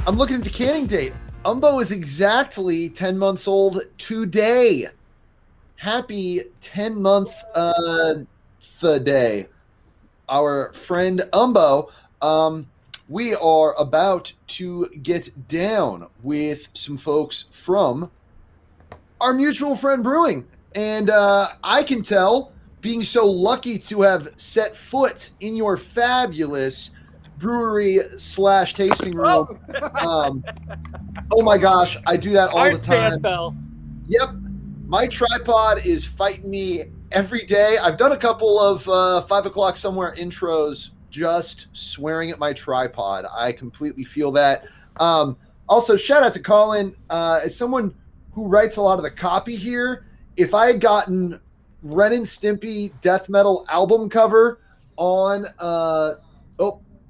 I'm looking at the canning date. Umbo is exactly 10 months old today. Happy 10-month day. Our friend Umbo. We are about to get down with some folks from our mutual friend Brewing. And I can tell, being so lucky to have set foot in your fabulous brewery / tasting room. Oh my gosh, I do that all the time. Fell. Yep. My tripod is fighting me every day. I've done a couple of 5 o'clock somewhere intros just swearing at my tripod. I completely feel that. Also, shout out to Colin. As someone who writes a lot of the copy here, if I had gotten Ren and Stimpy death metal album cover on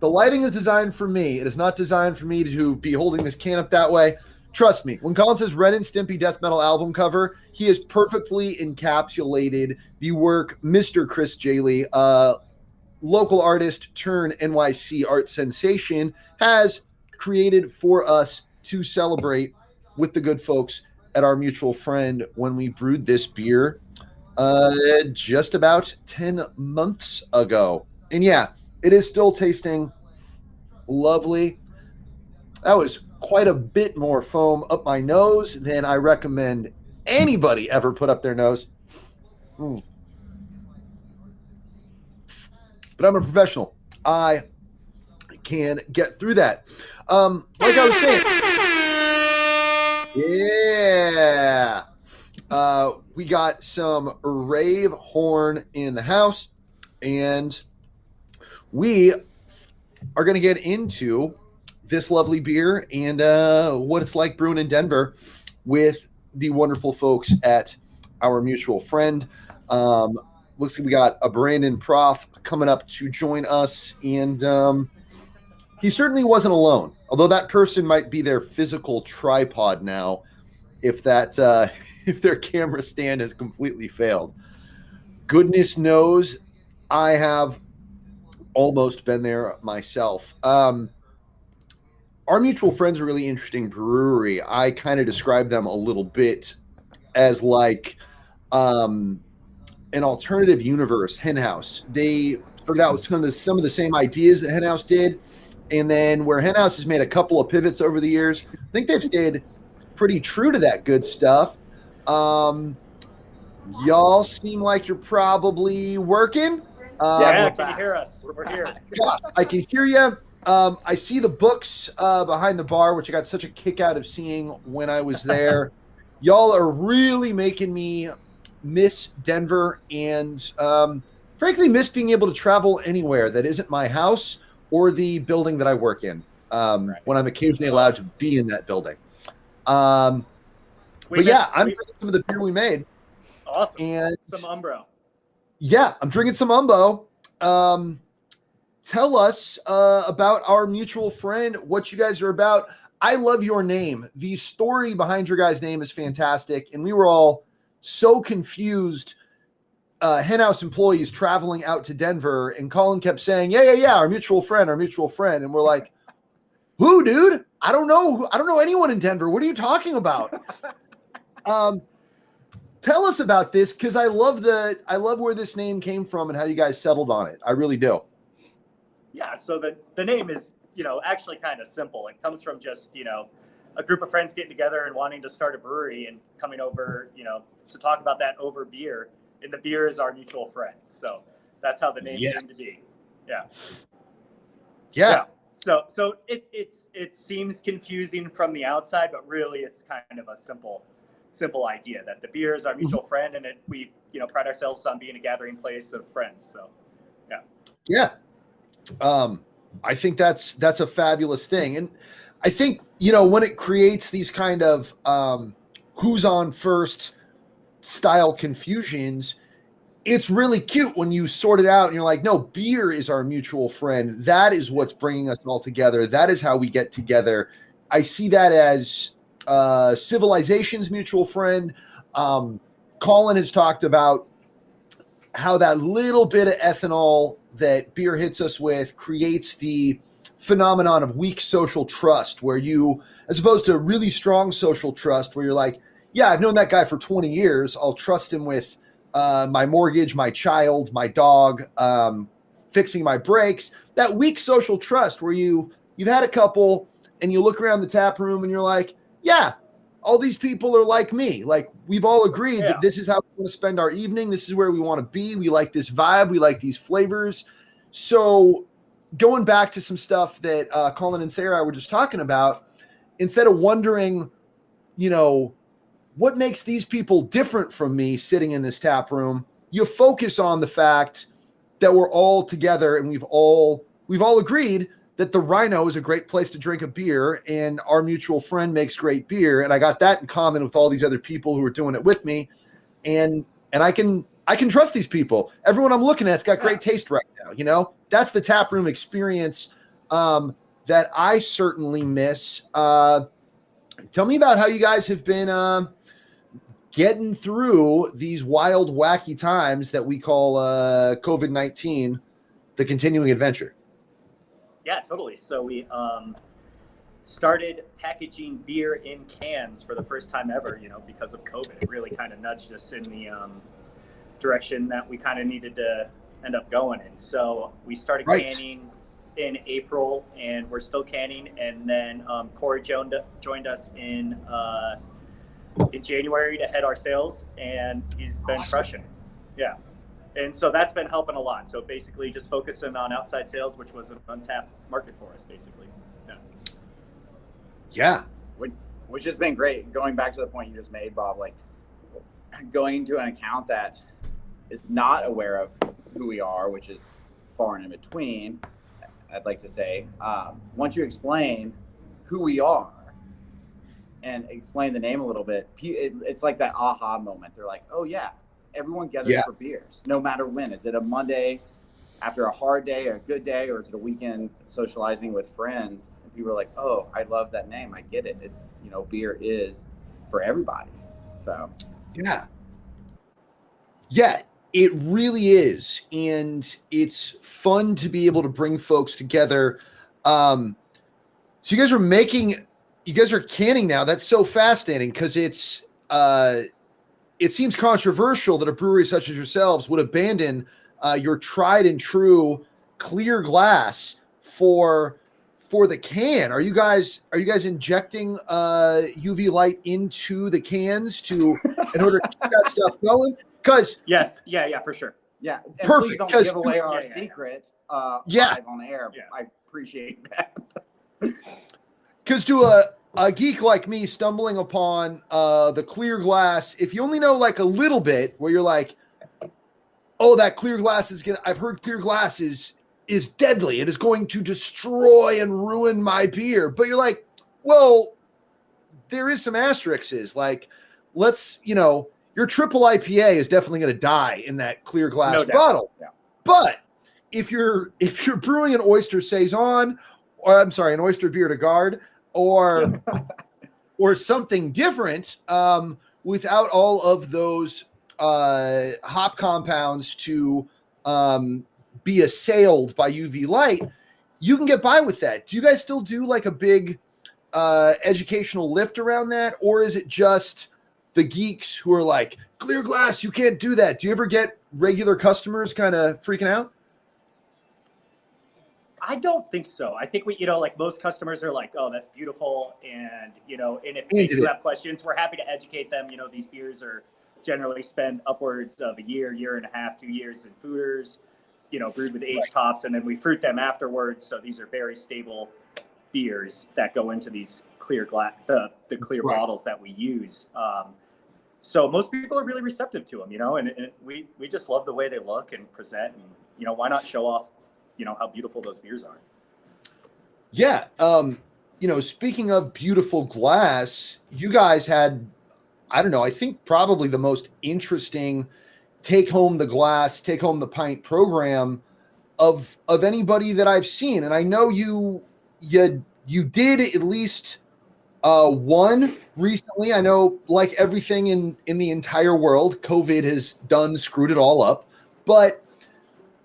the lighting is designed for me. It is not designed for me to be holding this can up that way. Trust me, when Colin says Ren and Stimpy death metal album cover, he has perfectly encapsulated the work Mr. Chris Jaley, local artist turn NYC art sensation, has created for us to celebrate with the good folks at our mutual friend when we brewed this beer just about 10 months ago. And yeah, it is still tasting lovely. That was quite a bit more foam up my nose than I recommend anybody ever put up their nose. But I'm a professional. I can get through that. Like I was saying, yeah. We got some rave horn in the house, and we are going to get into this lovely beer and what it's like brewing in Denver with the wonderful folks at our mutual friend. Looks like we got a Brandon Prof coming up to join us, and he certainly wasn't alone, although that person might be their physical tripod now if that if their camera stand has completely failed. Goodness knows I have almost been there myself. Our mutual friends are a really interesting brewery. I kind of describe them a little bit as like an alternative universe henhouse. They started out with some of the same ideas that henhouse did, and then where henhouse has made a couple of pivots over the years, I think they've stayed pretty true to that good stuff. Y'all seem like you're probably working. Yeah, can you hear us? We're here. Yeah, I can hear you. I see the books behind the bar, which I got such a kick out of seeing when I was there. Y'all are really making me miss Denver and frankly miss being able to travel anywhere that isn't my house or the building that I work in when I'm occasionally allowed to be in that building. I'm drinking some of the beer we made. Awesome. And some Umbro. Yeah, I'm drinking some Umbo. Tell us about our mutual friend, what you guys are about. I love your name. The story behind your guys' name is fantastic, and we were all so confused. Henhouse employees traveling out to Denver, and Colin kept saying, yeah, our mutual friend. And we're like, who, dude? I don't know anyone in Denver. What are you talking about? Tell us about this, because I love where this name came from and how you guys settled on it. I really do. Yeah, so the name is, actually kind of simple. It comes from just, a group of friends getting together and wanting to start a brewery and coming over, to talk about that over beer. And the beer is our mutual friends. So that's how the name came to be. Yeah. So it seems confusing from the outside, but really it's kind of a simple idea that the beer is our mutual friend, and we pride ourselves on being a gathering place of friends. So yeah. I think that's a fabulous thing. And I think, when it creates these kind of who's on first style confusions, it's really cute when you sort it out and you're like, no, beer is our mutual friend. That is what's bringing us all together. That is how we get together. I see that as civilization's mutual friend. Colin has talked about how that little bit of ethanol that beer hits us with creates the phenomenon of weak social trust, where you, as opposed to really strong social trust, where you're like, yeah, I've known that guy for 20 years. I'll trust him with my mortgage, my child, my dog, fixing my brakes. That weak social trust where you've had a couple and you look around the tap room and you're like, yeah, all these people are like me. Like, we've all agreed that this is how we want to spend our evening. This is where we want to be. We like this vibe. We like these flavors. So going back to some stuff that Colin and Sarah were just talking about, instead of wondering, what makes these people different from me sitting in this tap room, you focus on the fact that we're all together and we've all agreed that the Rhino is a great place to drink a beer, and our mutual friend makes great beer. And I got that in common with all these other people who are doing it with me. And I can trust these people. Everyone I'm looking at's got great taste right now. That's the tap room experience that I certainly miss. Tell me about how you guys have been getting through these wild, wacky times that we call COVID-19, the continuing adventure. Yeah, totally. So we started packaging beer in cans for the first time ever, because of COVID. It really kind of nudged us in the direction that we kind of needed to end up going in. So we started canning in April, and we're still canning. And then Cory joined us in January to head our sales, and he's been crushing. Yeah. And so that's been helping a lot. So basically just focusing on outside sales, which was an untapped market for us, basically. Yeah. Which has been great. Going back to the point you just made, Bob, like going into an account that is not aware of who we are, which is far and in between, I'd like to say, once you explain who we are and explain the name a little bit, it's like that aha moment. They're like, oh yeah, everyone gathers for beers, no matter when. Is it a Monday after a hard day or a good day, or is it a weekend socializing with friends? And people are like, oh, I love that name. I get it. It's, beer is for everybody. So, yeah, it really is. And it's fun to be able to bring folks together. So you guys are canning now. That's so fascinating, because it seems controversial that a brewery such as yourselves would abandon your tried and true clear glass for the can. Are you guys injecting UV light into the cans in order to keep that stuff going? Because yes, yeah, for sure. Yeah, and perfect. Please don't give away our secret live on air. Yeah. I appreciate that. Because to a geek like me stumbling upon the clear glass, if you only know like a little bit, where you're like, oh, that clear glass I've heard clear glass is deadly. It is going to destroy and ruin my beer. But you're like, well, there is some asterisks. Like, your triple IPA is definitely going to die in that clear glass bottle. Yeah. But if you're brewing an oyster saison, or I'm sorry, an oyster bière de garde, or something different, without all of those hop compounds to be assailed by UV light, you can get by with that. Do you guys still do like a big educational lift around that, or is it just the geeks who are like, clear glass, you can't do that? Do you ever get regular customers kind of freaking out? I don't think so. I think we, like most customers are like, oh, that's beautiful. And, and if they do have questions, we're happy to educate them. These beers are generally spend upwards of a year and a half, 2 years in fooders, brewed with aged hops, and then we fruit them afterwards. So these are very stable beers that go into these clear glass, the clear bottles that we use. So most people are really receptive to them, and we just love the way they look and present, and, why not show off, how beautiful those beers are. Yeah. Speaking of beautiful glass, you guys had, I don't know, I think probably the most interesting take home the pint program of anybody that I've seen. And I know you did at least one recently. I know, like everything in the entire world, COVID has screwed it all up. But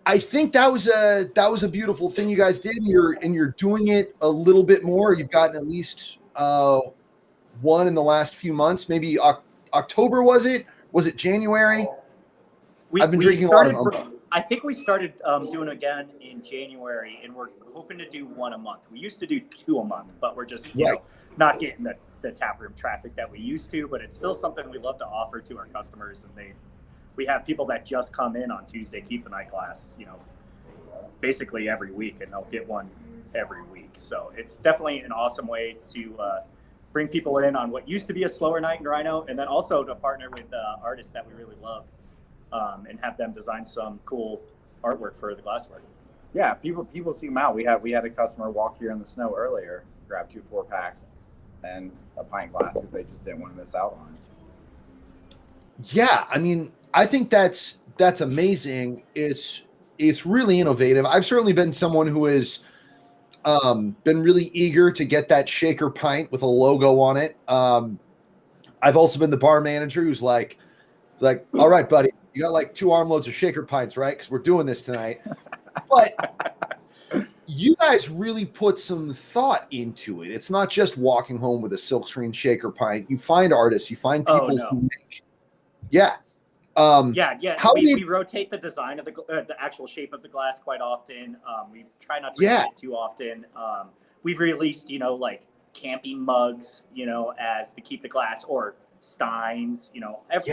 I think that was a beautiful thing you guys did. You're doing it a little bit more. You've gotten at least one in the last few months. Maybe October was it? Was it January? I've been drinking a lot of. I think we started doing it again in January, and we're hoping to do one a month. We used to do 2 a month, but we're just you know not getting the tap room traffic that we used to. But it's still something we love to offer to our customers, and we have people that just come in on Tuesday, keep the night glass, you know, basically every week, and they'll get one every week. So it's definitely an awesome way to bring people in on what used to be a slower night in Rhino, and then also to partner with artists that we really love and have them design some cool artwork for the glassware. Yeah, people seek them out. We had a customer walk here in the snow earlier, grab 2 4-packs and a pint glass because they just didn't want to miss out on it. Yeah, I mean, I think that's amazing. It's really innovative. I've certainly been someone who has been really eager to get that shaker pint with a logo on it. I've also been the bar manager who's like, all right, buddy, you got like 2 armloads of shaker pints, right? Because we're doing this tonight. But you guys really put some thought into it. It's not just walking home with a silkscreen shaker pint. You find artists, you find people who make. Yeah. How we rotate the design of the actual shape of the glass quite often. We try not to use it too often. We've released, you know, like camping mugs, you know, as to keep the glass, or steins, you know, every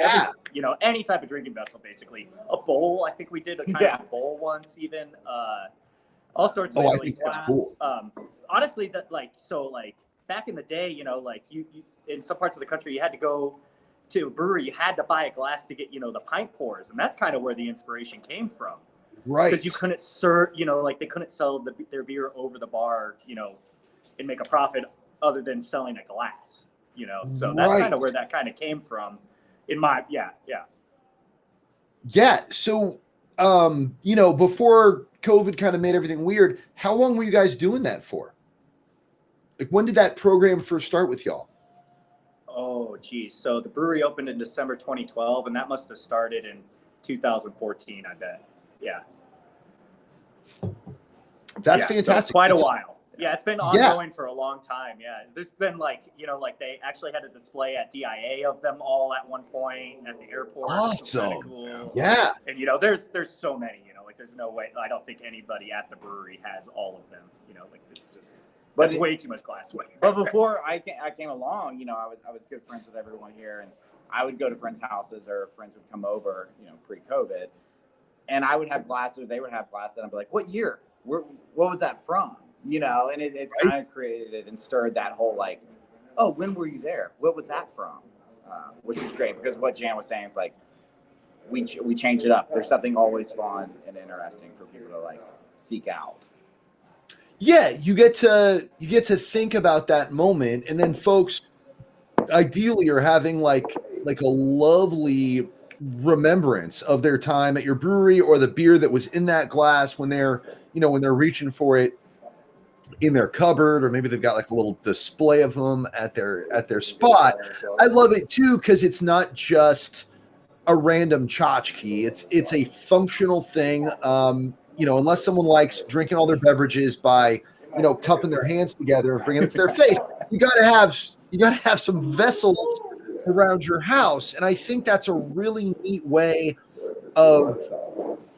you know, any type of drinking vessel, basically. A bowl, I think we did a kind of bowl once, even. All sorts of I think that's cool. Honestly, that like back in the day, you know, like you in some parts of the country, you had to go to a brewery, you had to buy a glass to get, you know, the pint pours, and that's kind of where the inspiration came from, right? Because you couldn't serve, you know, like they couldn't sell their beer over the bar, you know, and make a profit other than selling a glass, you know. So that's kind of where that kind of came from. In my So you know, before COVID kind of made everything weird, how long were you guys doing that for? Like, when did that program first start with y'all? Oh, geez. So the brewery opened in December 2012, and that must have started in 2014, I bet. Yeah. That's fantastic. So quite a while. Yeah, it's been ongoing for a long time. Yeah. There's been like, you know, like they actually had a display at DIA of them all at one point at the airport. Awesome. Kind of cool. Yeah. And, you know, there's so many, you know, like there's no way, I don't think anybody at the brewery has all of them, you know, like it's just. But it's way too much glassware. But before I came along, you know, I was good friends with everyone here, and I would go to friends' houses, or friends would come over, you know, pre-COVID, and I would have glasses, or they would have glasses, and I'd be like, "What year? What was that from?" You know, and it's kind of created and stirred that whole like, "Oh, when were you there? What was that from?" Which is great, because what Jan was saying is like, we change it up. There's something always fun and interesting for people to like seek out. Yeah, you get to think about that moment, and then folks ideally are having like a lovely remembrance of their time at your brewery, or the beer that was in that glass when they're reaching for it in their cupboard, or maybe they've got like a little display of them at their spot. I love it too, because it's not just a random tchotchke. It's a functional thing. You know, unless someone likes drinking all their beverages by, you know, cupping their hands together and bringing it to their face, you gotta have some vessels around your house. And I think that's a really neat way of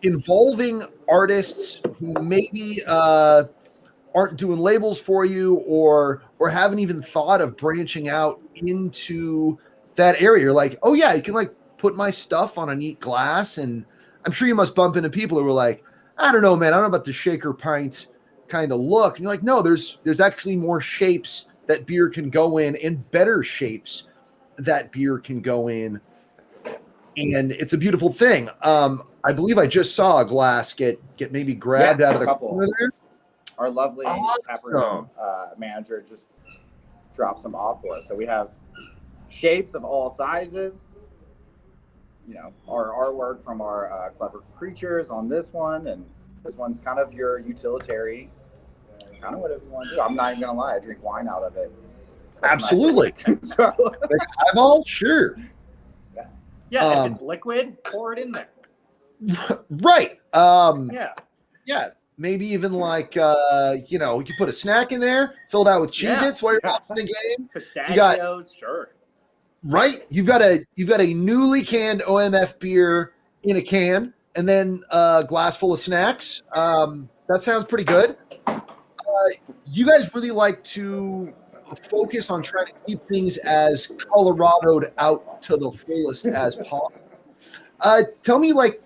involving artists who maybe aren't doing labels for you, or haven't even thought of branching out into that area. You're like, oh yeah, you can like put my stuff on a neat glass. And I'm sure you must bump into people who are like, I don't know, man, I don't know about the shaker pint kind of look. And you're like, no, there's actually more shapes that beer can go in, and better shapes that beer can go in. And it's a beautiful thing. I believe I just saw a glass get maybe grabbed out of the corner there. Our lovely taproom manager just dropped some off for us. So we have shapes of all sizes. You know, our artwork from our clever creatures on this one, and this one's kind of your utilitarian, kind of whatever you want to do. I'm not even gonna lie, I drink wine out of it. Absolutely. So, highball, sure. Yeah, if it's liquid, pour it in there. Right. Yeah. Yeah. Maybe even like you know, you could put a snack in there, filled out with Cheez-Its while you're watching the game. You got Pistachios, sure. right. You've got a newly canned OMF beer in a can, and then a glass full of snacks. That sounds pretty good. You guys really like to focus on trying to keep things as Coloradoed out to the fullest as possible. Tell me, like,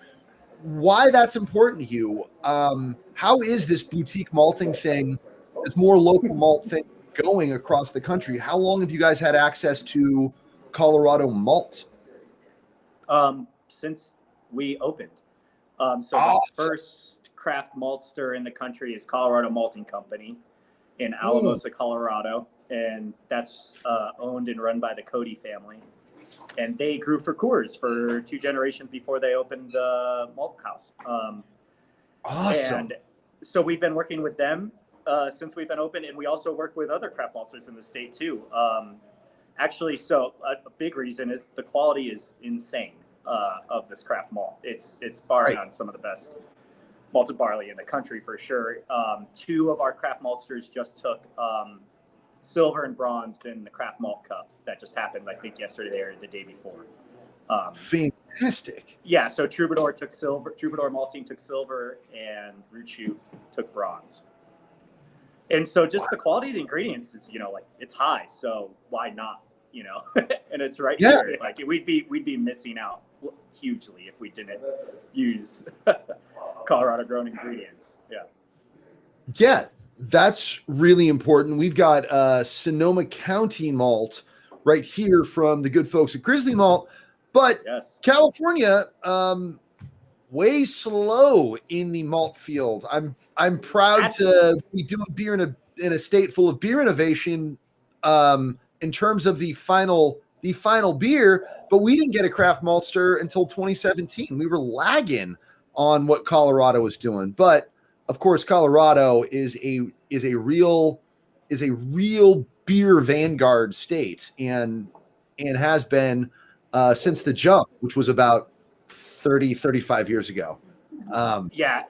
why that's important to you. How is this boutique malting thing, this more local malt thing going across the country? How long have you guys had access to Colorado malt? Since we opened. So the Awesome. first craft maltster in the country is Colorado Malting Company in Alamosa, Colorado, and that's owned and run by the Cody family. And they grew for Coors for 2 generations before they opened the malt house. Awesome. And so we've been working with them since we've been open, and we also work with other craft maltsters in the state too. Actually, so a big reason is the quality is insane of this craft malt. It's bar Right. none some of the best malted barley in the country for sure. 2 of our craft maltsters just took silver and bronzed in the craft malt cup. That just happened, I think, yesterday or the day before. Fantastic. Yeah, so Troubadour took silver, Troubadour Malting took silver, and Root Shoot took bronze. And so just the quality of the ingredients is, like, it's high, so why not, and it's right Yeah. here. Like, we'd be missing out hugely if we didn't use Colorado grown ingredients. Yeah. Yeah, that's really important. We've got Sonoma County malt right here from the good folks at Grizzly Malt, but Yes. California, way slow in the malt field. I'm proud to be doing beer in a state full of beer innovation in terms of the final beer, but we didn't get a craft maltster until 2017. We were lagging on what Colorado was doing, but of course, Colorado is a real beer vanguard state, and has been since the jump, which was about 35 years ago. Yeah,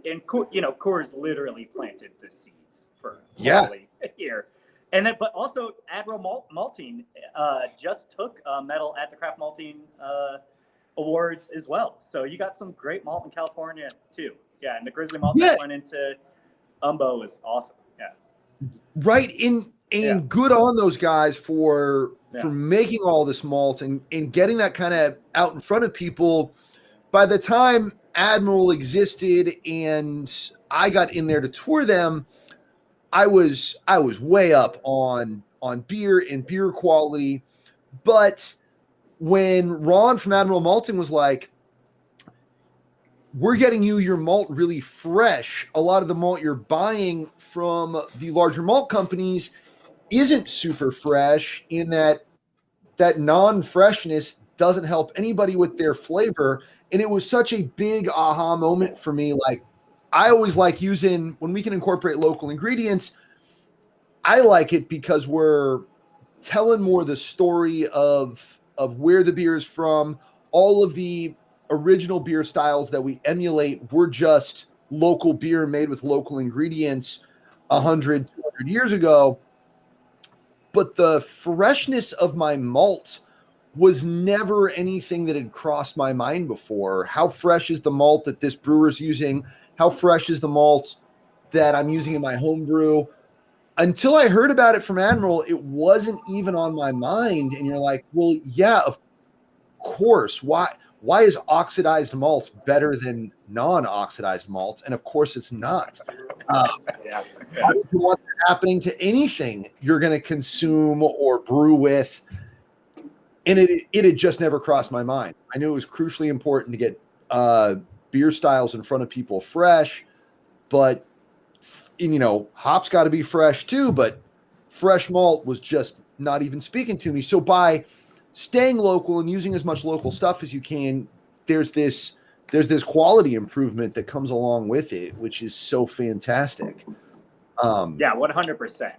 and Coors literally planted the seeds for Yeah. barley here, and then but also Admiral Malting just took a medal at the Craft Malting Awards as well. So you got some great malt in California too. Yeah, and the Grizzly Malt that went into Umbo was awesome. Yeah. Right. And good on those guys for making all this malt and getting that kind of out in front of people. By the time Admiral existed and I got in there to tour them, I was way up on beer and beer quality. But when Ron from Admiral Malting was like, we're getting you your malt really fresh, a lot of the malt you're buying from the larger malt companies isn't super fresh, in that non-freshness doesn't help anybody with their flavor. And it was such a big aha moment for me. Like, I always like using, when we can incorporate local ingredients, I like it because we're telling more the story of where the beer is from. All of the original beer styles that we emulate were just local beer made with local ingredients 100, 200 years ago. But the freshness of my malt was never anything that had crossed my mind before. How fresh is the malt that this brewer's using? How fresh is the malt that I'm using in my home brew? Until I heard about it from Admiral, it wasn't even on my mind. And you're like, well, yeah, of course. Why is oxidized malt better than non-oxidized malt? And of course it's not. Why would you want that happening to anything you're going to consume or brew with? And it had just never crossed my mind. I knew it was crucially important to get beer styles in front of people fresh, but hops got to be fresh too, but fresh malt was just not even speaking to me. So by staying local and using as much local stuff as you can, there's this quality improvement that comes along with it, which is so fantastic. 100%.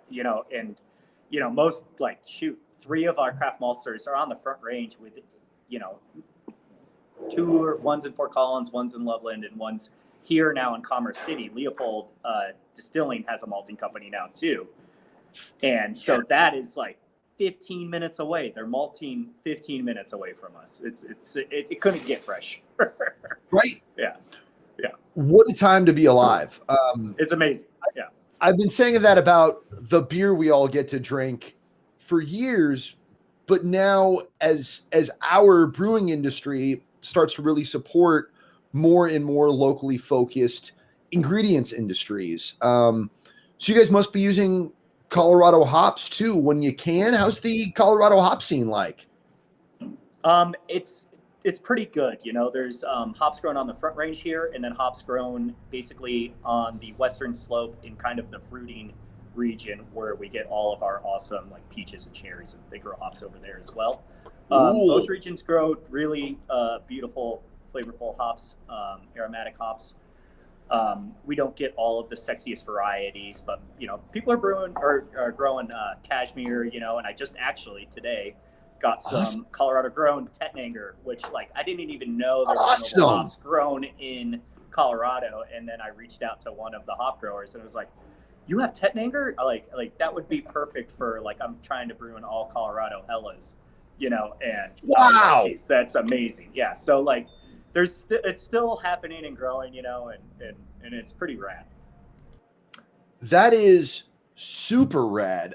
And most, like, 3 of our craft maltsters are on the front range with one's in Fort Collins, one's in Loveland, and one's here now in Commerce City. Leopold Distilling has a malting company now too. And so that is like 15 minutes away. They're malting 15 minutes away from us. It couldn't get fresh. Right? Yeah. Yeah. What a time to be alive. It's amazing. Yeah. I've been saying that about the beer we all get to drink for years, but now as our brewing industry starts to really support more and more locally focused ingredients industries. So you guys must be using Colorado hops too when you can. How's the Colorado hop scene like? It's pretty good. You know, there's hops grown on the Front Range here, and then hops grown basically on the western slope in kind of the fruiting region where we get all of our awesome like peaches and cherries, and they grow hops over there as well. Both regions grow really beautiful, flavorful hops, aromatic hops. We don't get all of the sexiest varieties, but you know, people are growing cashmere, you know, and I just actually today got some Colorado grown Tettnanger, which like I didn't even know there was no hops grown in Colorado. And then I reached out to one of the hop growers and it was like, you have Tettnanger? Like that would be perfect for like, I'm trying to brew in all Colorado Hellas, you know, and wow, geez, that's amazing. Yeah. So like it's still happening and growing, you know, and it's pretty rad. That is super rad.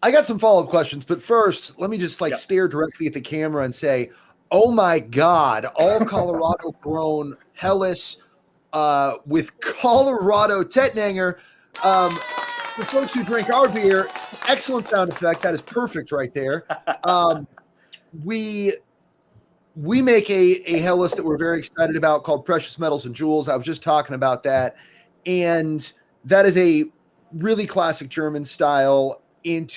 I got some follow-up questions, but first, let me just stare directly at the camera and say, oh my God, all Colorado grown Hellas with Colorado Tettnanger. For folks who drink our beer, excellent sound effect. That is perfect right there. We make a Hellas that we're very excited about called Precious Metals and Jewels. I was just talking about that. And that is a really classic German style. And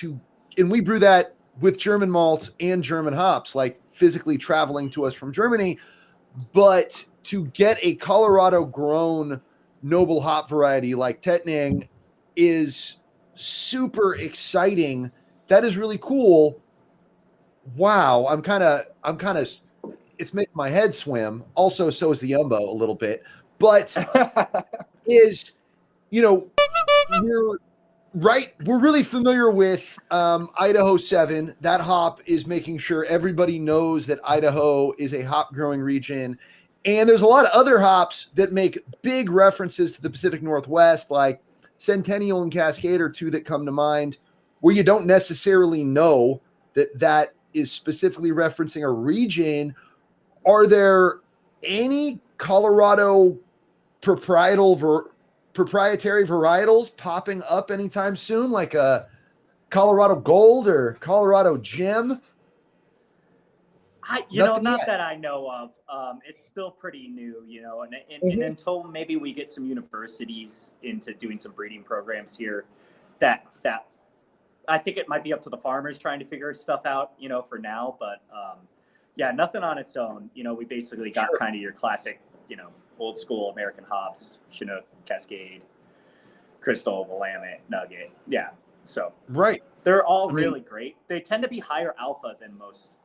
we brew that with German malt and German hops, like physically traveling to us from Germany. But to get a Colorado grown noble hop variety like Tettnang is super exciting. That is really cool. Wow. I'm kind of, it's making my head swim. Also, so is the Umbo a little bit, but we're really familiar with Idaho 7. That hop is making sure everybody knows that Idaho is a hop growing region. And there's a lot of other hops that make big references to the Pacific Northwest, like Centennial and Cascade are two that come to mind, where you don't necessarily know that is specifically referencing a region. Are there any Colorado proprietary varietals popping up anytime soon, like a Colorado Gold or Colorado Gem? Not that I know of. It's still pretty new, you know, and until maybe we get some universities into doing some breeding programs here, that I think it might be up to the farmers trying to figure stuff out, you know, for now. But nothing on its own. You know, we basically got kind of your classic, you know, old school American hops, Chinook, Cascade, Crystal, Willamette, Nugget. Yeah. So they're all really great. They tend to be higher alpha than most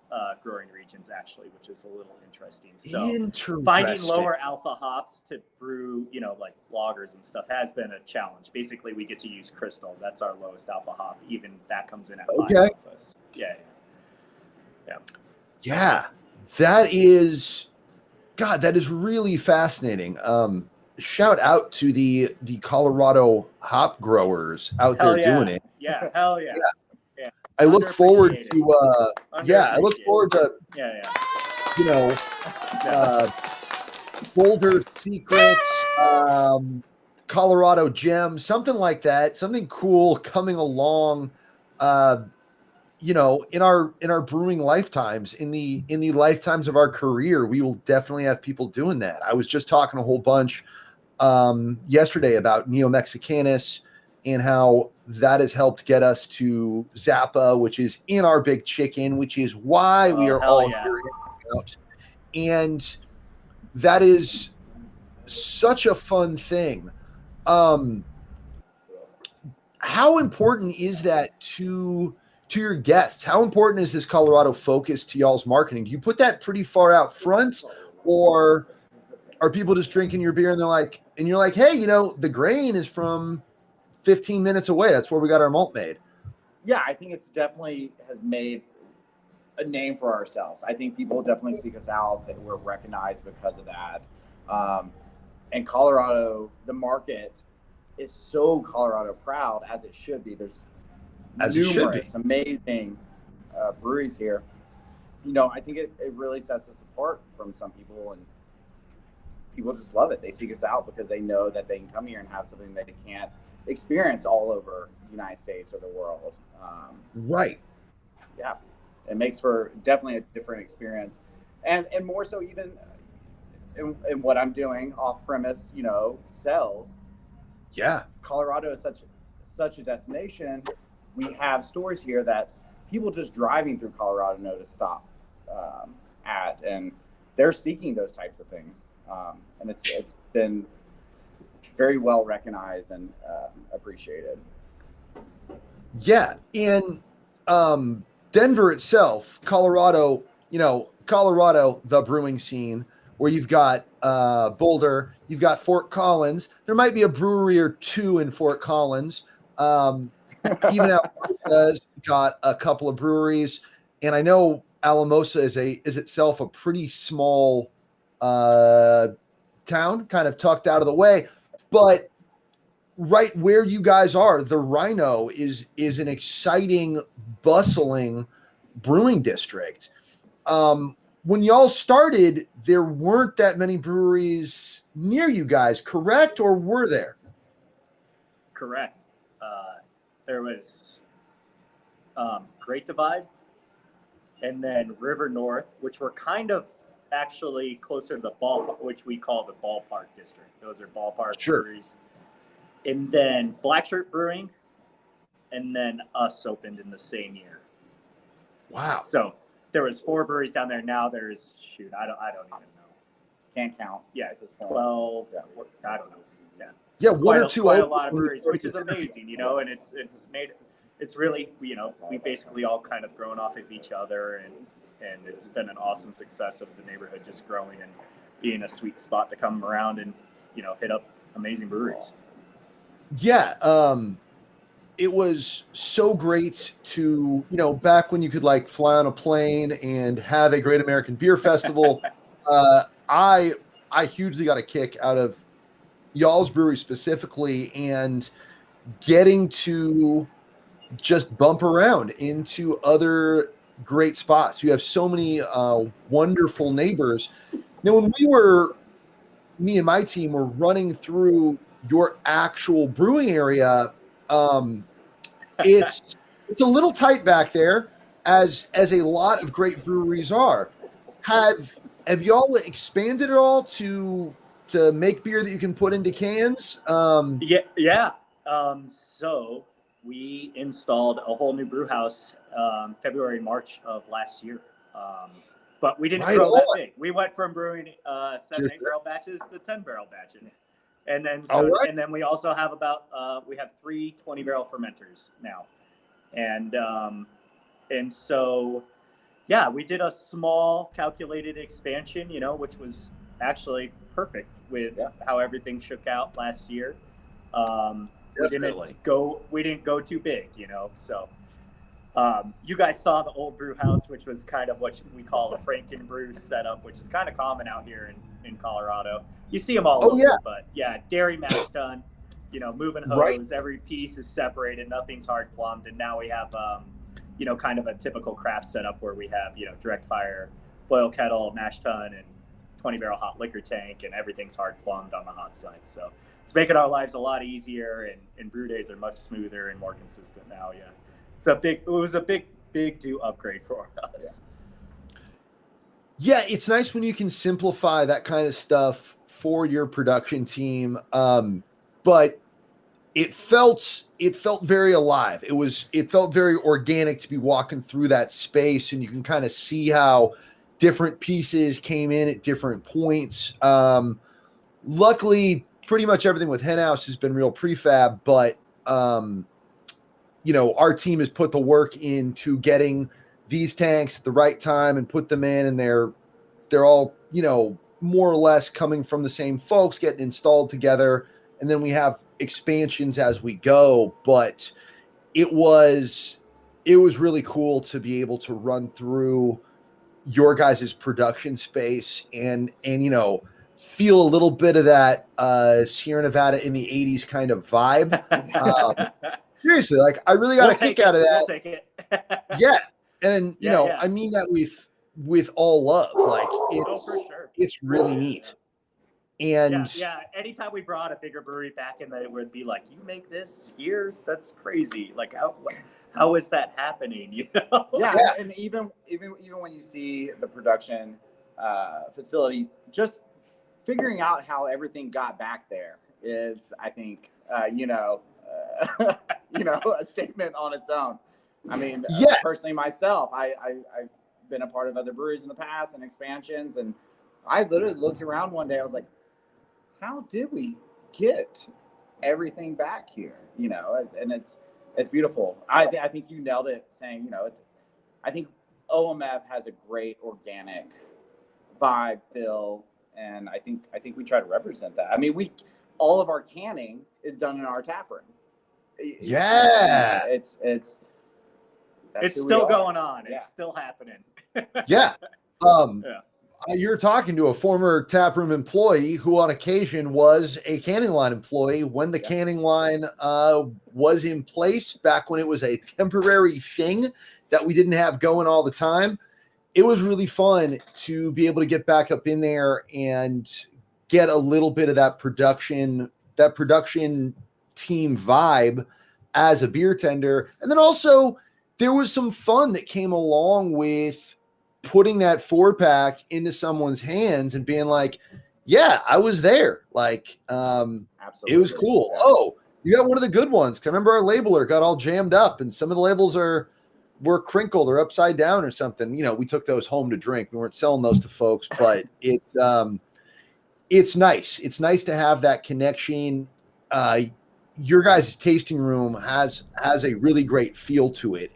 growing regions, actually, which is a little interesting. So finding lower alpha hops to brew, you know, like lagers and stuff has been a challenge. Basically, we get to use Crystal. That's our lowest alpha hop. Even that comes in at high alphas. Yeah. That is really fascinating. Shout out to the Colorado hop growers out there doing it. Yeah, hell yeah. I look forward to Boulder Secrets, Colorado Gem, something like that, something cool coming along in our brewing lifetimes, in the lifetimes of our career. We will definitely have people doing that. I was just talking a whole bunch yesterday about Neo Mexicanus and how that has helped get us to Zappa, which is in our big chicken, which is why we are all here out. And that is such a fun thing. How important is that to to your guests? How important is this Colorado focus to y'all's marketing? Do you put that pretty far out front, or are people just drinking your beer and you're like, hey, the grain is from 15 minutes away. That's where we got our malt made. Yeah, I think it's definitely has made a name for ourselves. I think people definitely seek us out, that we're recognized because of that. And Colorado, the market is so Colorado proud, as it should be. There's numerous amazing breweries here. I think it really sets us apart from some people, and people just love it. They seek us out because they know that they can come here and have something that they can't experience all over the United States or the world. Right. Yeah. It makes for definitely a different experience. And more so even in what I'm doing off premise, sales. Yeah. Colorado is such a destination. We have stores here that people just driving through Colorado know to stop at, and they're seeking those types of things. And it's been very well recognized and appreciated. Yeah. In Denver itself, Colorado, the brewing scene, where you've got Boulder, you've got Fort Collins. There might be a brewery or two in Fort Collins. Even Alamosa's got a couple of breweries, and I know Alamosa is itself a pretty small town, kind of tucked out of the way. But right where you guys are, the Rhino is an exciting, bustling brewing district. When y'all started, there weren't that many breweries near you guys, correct? Or were there? Correct. There was Great Divide, and then River North, which were kind of actually closer to the ballpark, which we call the ballpark district. Those are ballpark breweries. And then Black Shirt Brewing, and then us opened in the same year. Wow. So there was 4 breweries down there. Now there's I don't even know. Can't count. Yeah, at this point. 12. Yeah. I don't know. Yeah. Yeah, one or two. Quite a lot of breweries, which is amazing, and it's really, we basically all kind of grown off of each other, and it's been an awesome success of the neighborhood just growing and being a sweet spot to come around and, hit up amazing breweries. Yeah. It was so great to, back when you could fly on a plane and have a Great American Beer Festival. I hugely got a kick out of y'all's brewery specifically, and getting to just bump around into other great spots. You have so many wonderful neighbors. Now, when me and my team were running through your actual brewing area, it's a little tight back there, as a lot of great breweries are. Have y'all expanded at all to make beer that you can put into cans? Yeah. So we installed a whole new brew house February and March of last year. But we didn't grow that big. We went from brewing 7, 8 barrel batches to 10 barrel batches. And then and then we also have we have 3 20 barrel fermenters now. And so yeah, we did a small calculated expansion, which was actually perfect with how everything shook out last year. We didn't go too big, so you guys saw the old brew house, which was kind of what we call a Franken brew setup, which is kind of common out here in Colorado. You see them all over, but dairy mash tun, moving hose, every piece is separated, nothing's hard plumbed, and now we have kind of a typical craft setup where we have direct fire boil kettle, mash tun, and 20 barrel hot liquor tank, and everything's hard plumbed on the hot side. So it's making our lives a lot easier, and brew days are much smoother and more consistent now. Yeah, it was a big do upgrade for us. Yeah, it's nice when you can simplify that kind of stuff for your production team. But it felt very alive. It felt very organic to be walking through that space, and you can kind of see how different pieces came in at different points. Luckily, pretty much everything with Henhouse has been real prefab, but our team has put the work into getting these tanks at the right time and put them in, and they're all, more or less coming from the same folks, getting installed together. And then we have expansions as we go. But it was really cool to be able to run through your guys' production space and feel a little bit of that Sierra Nevada in the 80s kind of vibe. Seriously, like I really got a kick out of that. We'll take it. Yeah. And Yeah. I mean that with all love. Like for sure. It's really neat. And yeah. Anytime we brought a bigger brewery back in, it would be like, you make this here? That's crazy. Like how is that happening? Yeah. And even when you see the production facility, just figuring out how everything got back there is, I think, a statement on its own. I mean, personally myself, I've been a part of other breweries in the past and expansions, and I literally looked around one day. I was like, how did we get everything back here? And it's beautiful. I think you nailed it saying, I think OMF has a great organic vibe, feel, and I think we try to represent that. I mean, all of our canning is done in our tap room. Yeah. It's still going on. Yeah. It's still happening. Yeah. You're talking to a former taproom employee who on occasion was a canning line employee when the canning line was in place back when it was a temporary thing that we didn't have going all the time. It was really fun to be able to get back up in there and get a little bit of that production team vibe as a beer tender. And then also there was some fun that came along with putting that 4-pack into someone's hands and being like, yeah, I was there. Like, absolutely. It was cool. Yeah. Oh, you got one of the good ones. 'Cause I remember our labeler got all jammed up and some of the labels were crinkled or upside down or something. We took those home to drink. We weren't selling those to folks, but it's nice. It's nice to have that connection. Your guys' tasting room has a really great feel to it.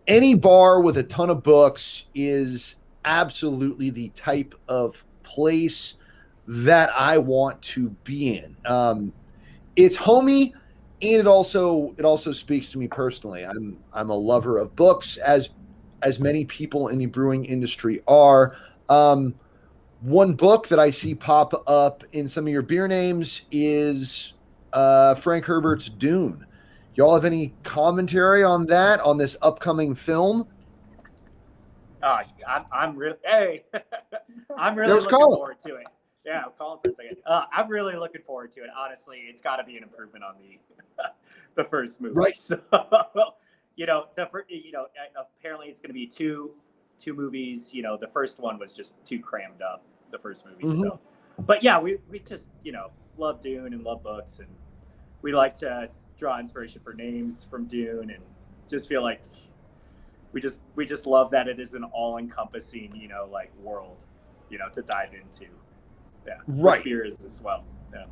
Any bar with a ton of books is absolutely the type of place that I want to be in. It's homey, and it also speaks to me personally. I'm a lover of books, as many people in the brewing industry are. One book that I see pop up in some of your beer names is Frank Herbert's Dune. Y'all have any commentary on that, on this upcoming film? I'm really looking forward to it. Yeah, Colin for a second. I'm really looking forward to it. Honestly, it's got to be an improvement on the first movie. Right. So, apparently it's going to be two movies. The first one was just too crammed up. The first movie. Mm-hmm. So, but yeah, we just love Dune and love books, and we like to draw inspiration for names from Dune, and just feel like we just love that it is an all-encompassing world to dive into. Yeah, right. Which beer is as well. Yeah,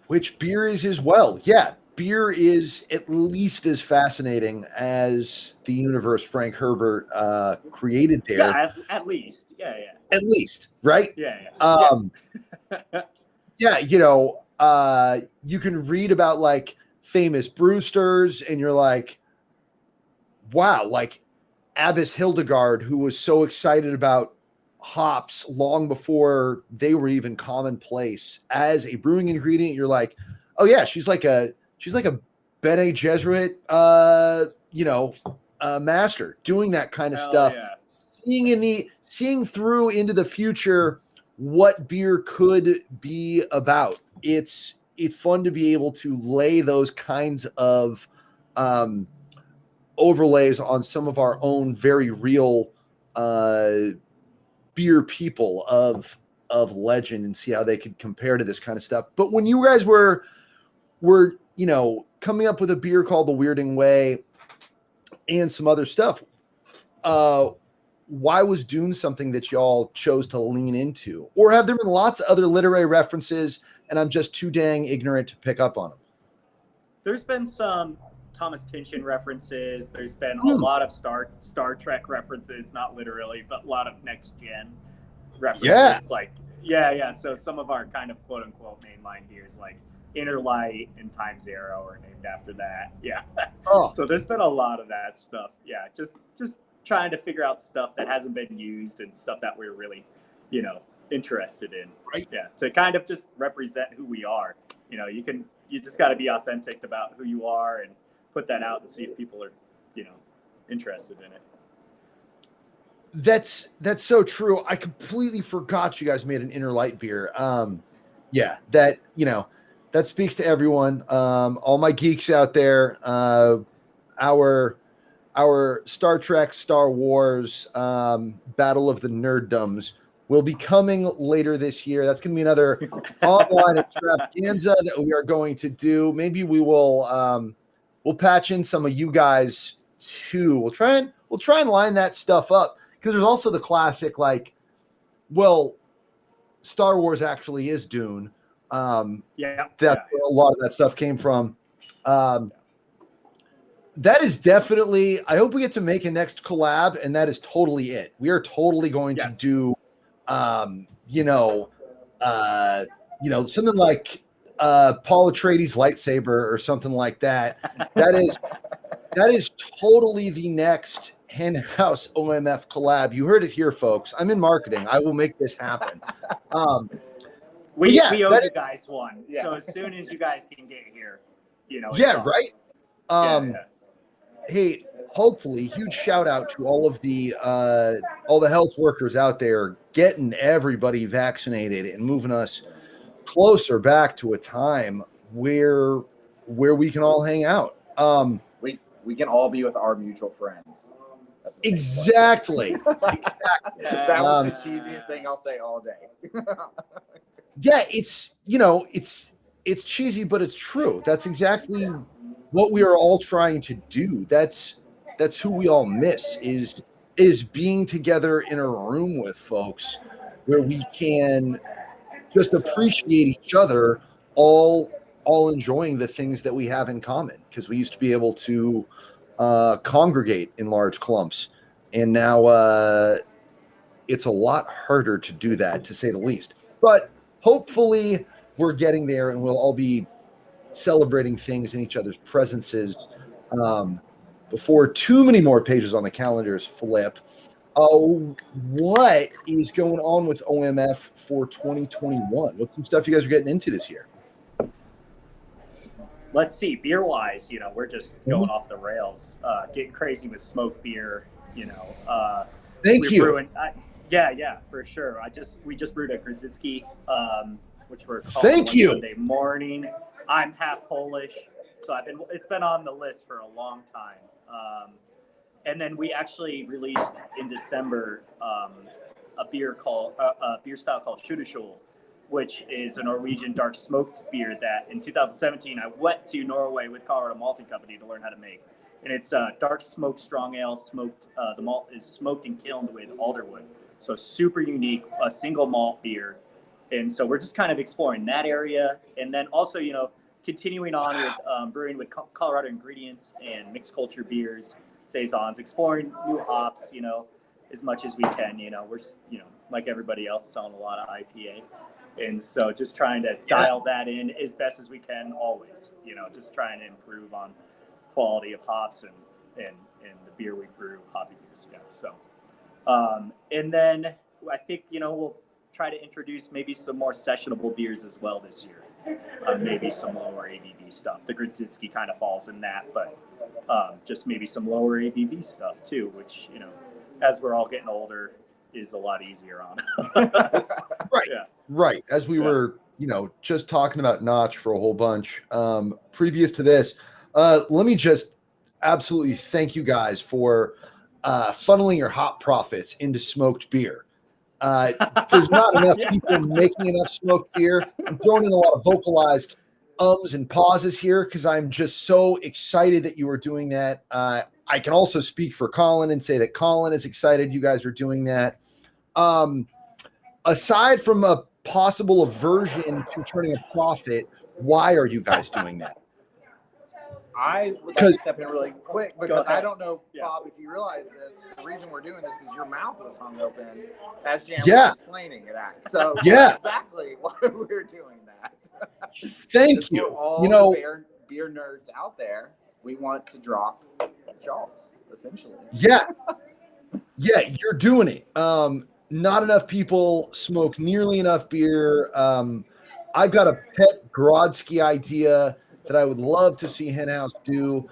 which beer is as well. Yeah, beer is at least as fascinating as the universe Frank Herbert created there. Yeah, at least. Yeah. At least, right? Yeah. Yeah, you can read about famous brewsters and you're like, wow, like Abbess Hildegard, who was so excited about hops long before they were even commonplace as a brewing ingredient. You're like, oh yeah, she's like a Bene Gesserit, master doing that kind of stuff. Yeah. Seeing through into the future what beer could be about. It's fun to be able to lay those kinds of overlays on some of our own very real beer people of legend and see how they could compare to this kind of stuff. But when you guys were coming up with a beer called the Weirding Way and some other stuff, why was Dune something that y'all chose to lean into? Or have there been lots of other literary references and I'm just too dang ignorant to pick up on them? There's been some Thomas Pynchon references. There's been a lot of Star Trek references, not literally, but a lot of Next Gen references. Yeah. So some of our kind of quote unquote mainline beers, like Inner Light and Time Zero, are named after that. Yeah. Oh. So there's been a lot of that stuff. Yeah. Just trying to figure out stuff that hasn't been used and stuff that we're really, interested in. Right. Yeah. To kind of just represent who we are. You just got to be authentic about who you are and put that out and see if people are, interested in it. That's so true. I completely forgot you guys made an Inner Light beer. That speaks to everyone. All my geeks out there, our Star Trek, Star Wars, Battle of the Nerddoms will be coming later this year. That's going to be another online extravaganza that we are going to do. Maybe we will we'll patch in some of you guys too. We'll try and line that stuff up, because there's also the classic, Star Wars actually is Dune. That's where a lot of that stuff came from. That is definitely, I hope we get to make a next collab, and that is totally it. We are totally going to do something like Paul Atreides lightsaber or something like that. That is totally the next Henhouse OMF collab. You heard it here, folks. I'm in marketing. I will make this happen. We owe you guys one. Yeah. So as soon as you guys can get here, right. Hey, hopefully, huge shout out to all the health workers out there getting everybody vaccinated and moving us closer back to a time where we can all hang out. We can all be with our mutual friends. Exactly. That was the cheesiest thing I'll say all day. Yeah, it's cheesy, but it's true. That's exactly what we are all trying to do. That's who we all miss is being together in a room with folks where we can just appreciate each other, all enjoying the things that we have in common, because we used to be able to congregate in large clumps, and now it's a lot harder to do that, to say the least. But hopefully we're getting there, and we'll all be celebrating things in each other's presences before too many more pages on the calendars flip. What is going on with OMF for 2021? What's some stuff you guys are getting into this year? Let's see, beer wise, we're just going off the rails, getting crazy with smoked beer. Thank you. Brewing, yeah, for sure. We just brewed a Grzycki, which we're calling Thank you. Sunday morning. I'm half Polish, so it's been on the list for a long time. And then we actually released in December a beer style called Sjødeskjul, which is a Norwegian dark smoked beer that in 2017 I went to Norway with Colorado Malting Company to learn how to make. And it's dark smoked strong ale smoked. The malt is smoked and kilned with alderwood, so super unique, a single malt beer. And so we're just kind of exploring that area, and then also continuing on with brewing with Colorado ingredients and mixed culture beers, saisons, exploring new hops, as much as we can. We're like everybody else, selling a lot of IPA. And so just trying to dial that in as best as we can always, just trying to improve on quality of hops and the beer we brew, hoppy beers. Yeah. So, and then I think, we'll try to introduce maybe some more sessionable beers as well this year. Maybe some lower ABV stuff. The Grzycki kind of falls in that, but just maybe some lower ABV stuff too, which, as we're all getting older, is a lot easier on us. Right. Yeah. Right. As we were, just talking about Notch for a whole bunch. Previous to this, let me just absolutely thank you guys for funneling your hop profits into smoked beer. There's not enough people making enough smoked beer. I'm throwing in a lot of vocalized ums and pauses here because I'm just so excited that you are doing that. I can also speak for Colin and say that Colin is excited you guys are doing that. Aside from a possible aversion to turning a profit, why are you guys doing that? I would like Because- to step in really quick because ahead. I don't know, Yeah. Bob, if you realize this, the reason we're doing this is your mouth was hung open as Jan Yeah. was explaining that. So Yeah. that's exactly why we're doing that. Thank Because you. we're all You know, the beer nerds out there. We want to drop jaws, essentially. yeah, you're doing it. Not enough people smoke nearly enough beer. I've got a pet Grodzki idea that I would love to see Henhouse do.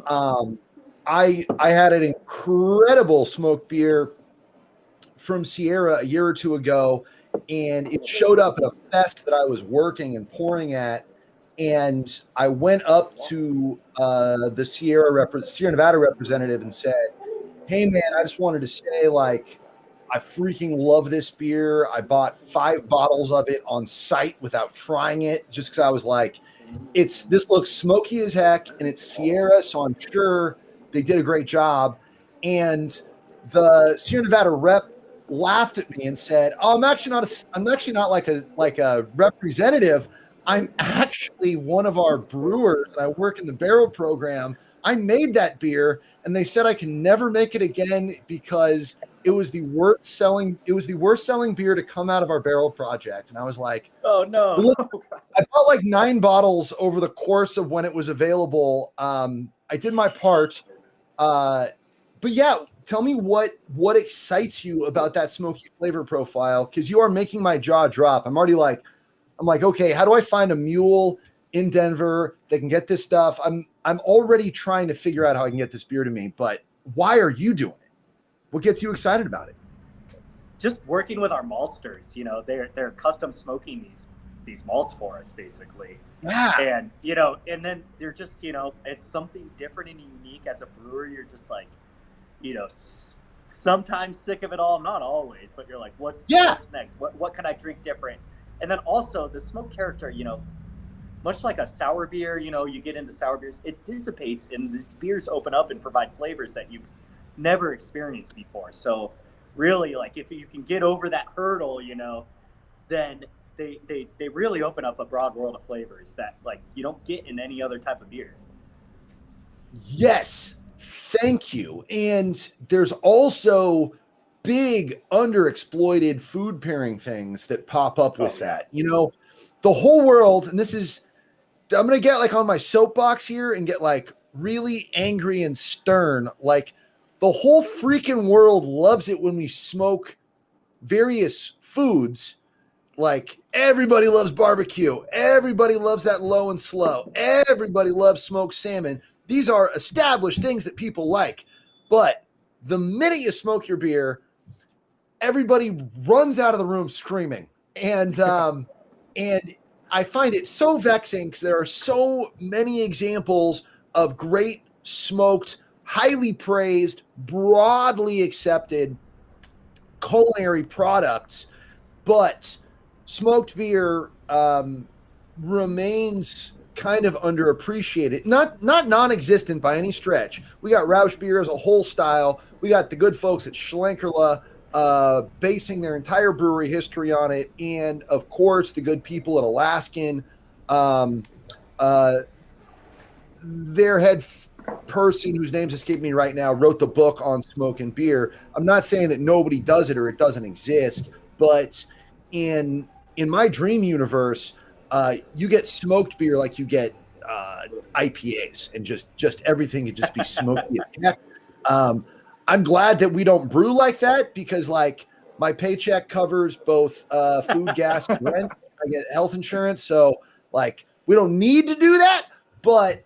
I had an incredible smoked beer from Sierra a year or two ago, and it showed up at a fest that I was working and pouring at. And I went up to the Sierra Nevada representative and said, "Hey man, I just wanted to say, like, I freaking love this beer. I bought 5 bottles of it on site without trying it, just because I was like, this looks smoky as heck, and it's Sierra, so I'm sure they did a great job." And the Sierra Nevada rep laughed at me and said, "Oh, I'm actually not like a representative. I'm actually one of our brewers, and I work in the barrel program. I made that beer, and they said I can never make it again because it was the worst selling beer to come out of our barrel project." And I was like, Oh no. "Look, I bought like 9 bottles over the course of when it was available. I did my part. But yeah, tell me what excites you about that smoky flavor profile, because you are making my jaw drop. I'm like, okay, how do I find a mule in Denver that can get this stuff? I'm already trying to figure out how I can get this beer to me, but why are you doing it? What gets you excited about it? Just working with our maltsters, they're custom smoking these malts for us, basically. Yeah. And and then they're just it's something different and unique. As a brewer, you're just like, sometimes sick of it all, not always, but you're like, what's next? What can I drink different? And then also the smoke character, much like a sour beer, you get into sour beers, it dissipates and these beers open up and provide flavors that you've never experienced before. So really, like, if you can get over that hurdle, then they really open up a broad world of flavors that, like, you don't get in any other type of beer. Yes. Thank you. And there's also big underexploited food pairing things that pop up with that. The whole world, and I'm going to get like on my soapbox here and get like really angry and stern. Like, the whole freaking world loves it when we smoke various foods. Like, everybody loves barbecue. Everybody loves that low and slow. Everybody loves smoked salmon. These are established things that people like. But the minute you smoke your beer, everybody runs out of the room screaming. And I find it so vexing because there are so many examples of great smoked, highly praised, broadly accepted culinary products, but smoked beer remains kind of underappreciated. Not non-existent by any stretch. We got Rausch beer as a whole style. We got the good folks at Schlenkerla basing their entire brewery history on it, and of course the good people at Alaskan. Their head person, whose name's escaped me right now, wrote the book on smoke and beer. I'm not saying that nobody does it or it doesn't exist, but in my dream universe, you get smoked beer like you get IPAs, and just everything could just be smoky. I'm glad that we don't brew like that, because like my paycheck covers both food, gas, and rent. I get health insurance, so like we don't need to do that. But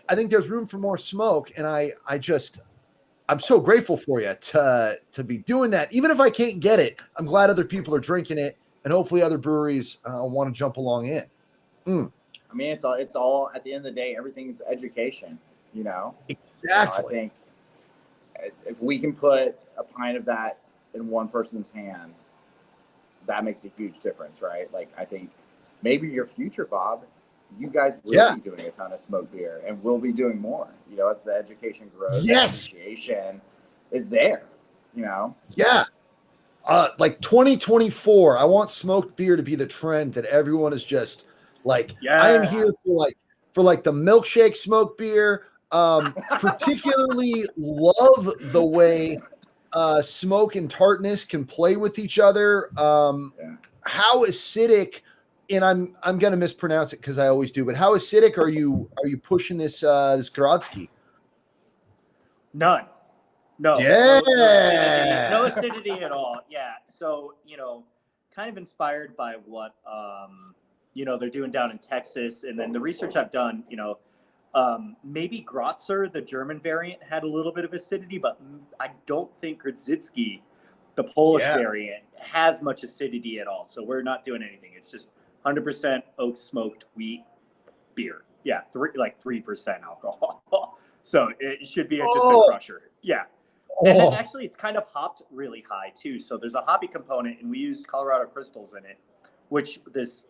I think there's room for more smoke, and I'm so grateful for you to be doing that. Even if I can't get it, I'm glad other people are drinking it, and hopefully other breweries want to jump along in. I mean, it's all at the end of the day, everything's education, Exactly. I think if we can put a pint of that in one person's hand, that makes a huge difference, right? Like, I think maybe your future, Bob, you guys will be doing a ton of smoked beer, and we'll be doing more, as the education grows. Yes. The appreciation is there, Yeah. Like 2024, I want smoked beer to be the trend that everyone is just like, I am here for like the milkshake smoke beer. Particularly love the way smoke and tartness can play with each other. How acidic, and I'm gonna mispronounce it because I always do, but how acidic are you pushing this Grodzki? None. No. Yeah. No acidity at all. Yeah. So, kind of inspired by what they're doing down in Texas, and then the research I've done, maybe Grotzer, the German variant, had a little bit of acidity, but I don't think Grodzki, the Polish variant, has much acidity at all. So we're not doing anything. It's just 100% oak smoked wheat beer. Yeah, 3% alcohol. So it should be just a crusher. Yeah. And then actually it's kind of hopped really high too. So there's a hoppy component, and we used Colorado crystals in it, which this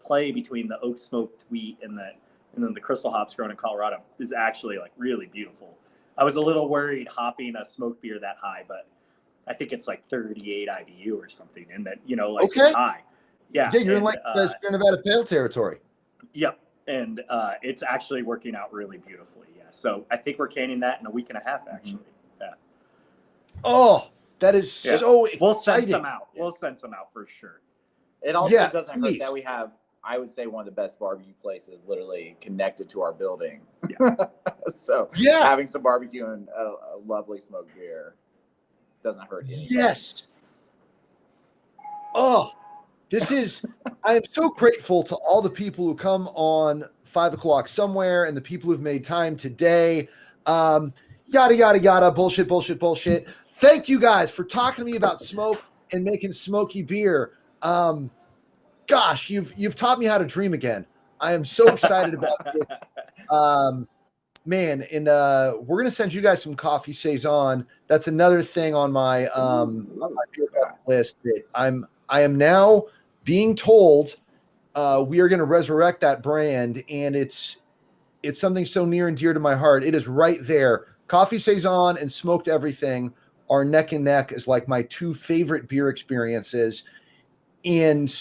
play between the oak smoked wheat and then the crystal hops grown in Colorado is actually like really beautiful. I was a little worried hopping a smoked beer that high, but I think it's like 38 IBU or something, and that it's high. Yeah, you're in like the Sierra Nevada Pale territory. Yep, and it's actually working out really beautifully. Yeah, so I think we're canning that in a week and a half, actually. Yeah. Oh, that is so exciting. We'll send some out. We'll send some out for sure. It also doesn't hurt that we have, I would say, one of the best barbecue places literally connected to our building. Yeah. So having some barbecue and a lovely smoked beer doesn't hurt anything. Yes. Oh, I am so grateful to all the people who come on 5 o'clock somewhere and the people who've made time today. Yada, yada, yada, bullshit. Thank you guys for talking to me about smoke and making smoky beer. Gosh, you've taught me how to dream again. I am so excited about this. Man, and we're gonna send you guys some coffee saison. That's another thing on my beer list that I am now being told we are gonna resurrect that brand, and it's something so near and dear to my heart. It is right there. Coffee saison and smoked everything are neck and neck as like my two favorite beer experiences. And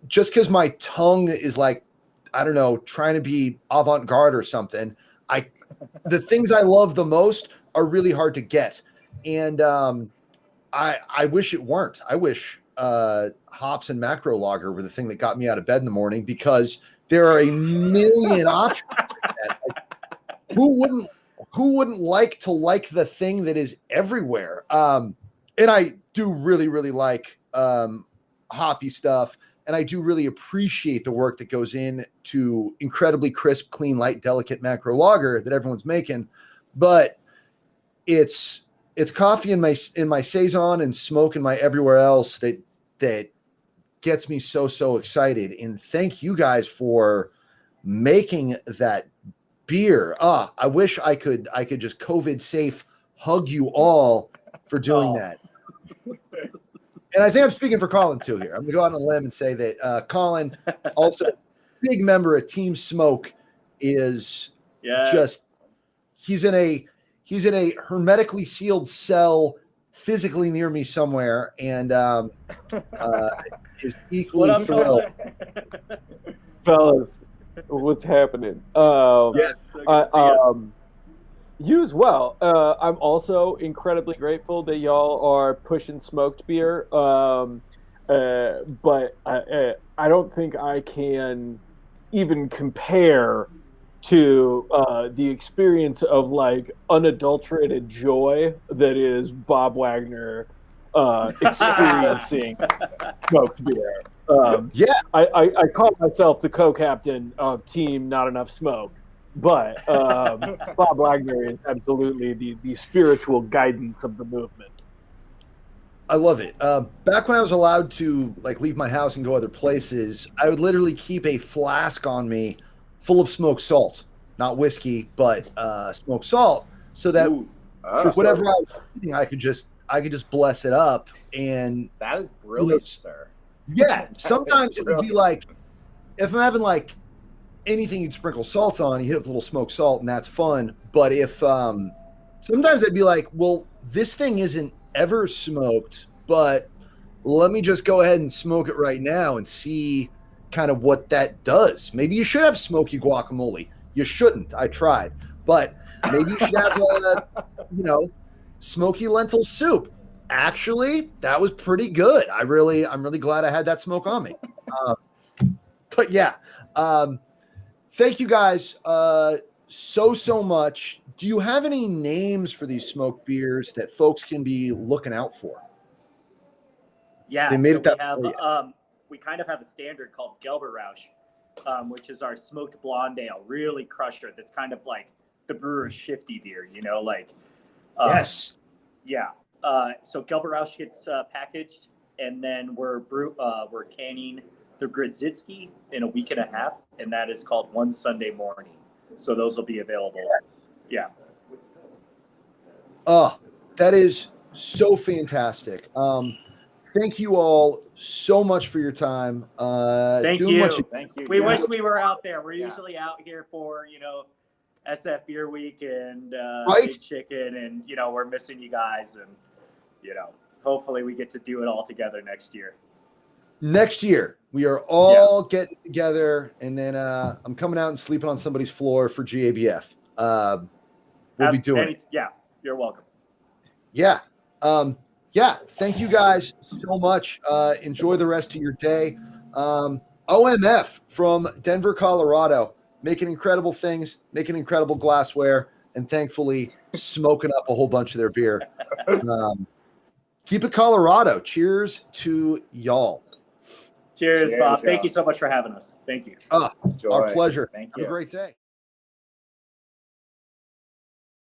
just because my tongue is like, I don't know, trying to be avant-garde or something, the things I love the most are really hard to get. And I wish it weren't. I wish hops and macro lager were the thing that got me out of bed in the morning, because there are a million options. Who wouldn't like to like the thing that is everywhere? And I do really, really like hoppy stuff. And I do really appreciate the work that goes into incredibly crisp, clean, light, delicate macro lager that everyone's making. But it's coffee in my saison and smoke in my everywhere else that gets me so excited. And thank you guys for making that beer. I wish I could just COVID safe hug you all for doing that. And I think I'm speaking for Colin too here. I'm gonna go out on a limb and say that Colin, also big member of Team Smoke, is just he's in a hermetically sealed cell physically near me somewhere, and is equally thrilled. Fellas, what's happening? Yes. You as well. I'm also incredibly grateful that y'all are pushing smoked beer. But I don't think I can even compare to the experience of like unadulterated joy that is Bob Wagner experiencing smoked beer. I call myself the co-captain of Team Not Enough Smoke. But Bob Wagner is absolutely the spiritual guidance of the movement. I love it. Back when I was allowed to like leave my house and go other places, I would literally keep a flask on me full of smoked salt, not whiskey, but smoked salt, so that whatever I was eating, I could just bless it up. And that is brilliant, sir. Yeah, sometimes it would be like, if I'm having like anything you'd sprinkle salt on, you hit it with a little smoked salt, and that's fun. But if sometimes I'd be like, well, this thing isn't ever smoked, but let me just go ahead and smoke it right now and see kind of what that does. Maybe you should have smoky guacamole. You shouldn't. I tried, but maybe you should have smoky lentil soup. Actually, that was pretty good. I'm really glad I had that smoke on me. But yeah, thank you guys so much. Do you have any names for these smoked beers that folks can be looking out for? Yeah, they made so it we kind of have a standard called Gelberrausch, which is our smoked blonde ale, really crusher. That's kind of like the brewer's shifty beer, yes. Yeah. So Gelberrausch gets packaged, and then we're canning the Gradzitsky in a week and a half, and that is called One Sunday Morning. So those will be available. Yeah. That is so fantastic. Thank you all so much for your time. Thank you. Thank you. We wish we were out there. We're usually out here for, SF Beer Week and Right? Big Chicken, and, we're missing you guys, and, hopefully we get to do it all together next year. Next year, we are all getting together, and then I'm coming out and sleeping on somebody's floor for GABF. We'll be doing it. Yeah, you're welcome. Yeah. Thank you guys so much. Enjoy the rest of your day. OMF from Denver, Colorado, making incredible things, making incredible glassware, and thankfully smoking up a whole bunch of their beer. Keep it Colorado. Cheers to y'all. Cheers, Bob. Thank you so much for having us. Thank you. Our pleasure. Thank you. Have a great day.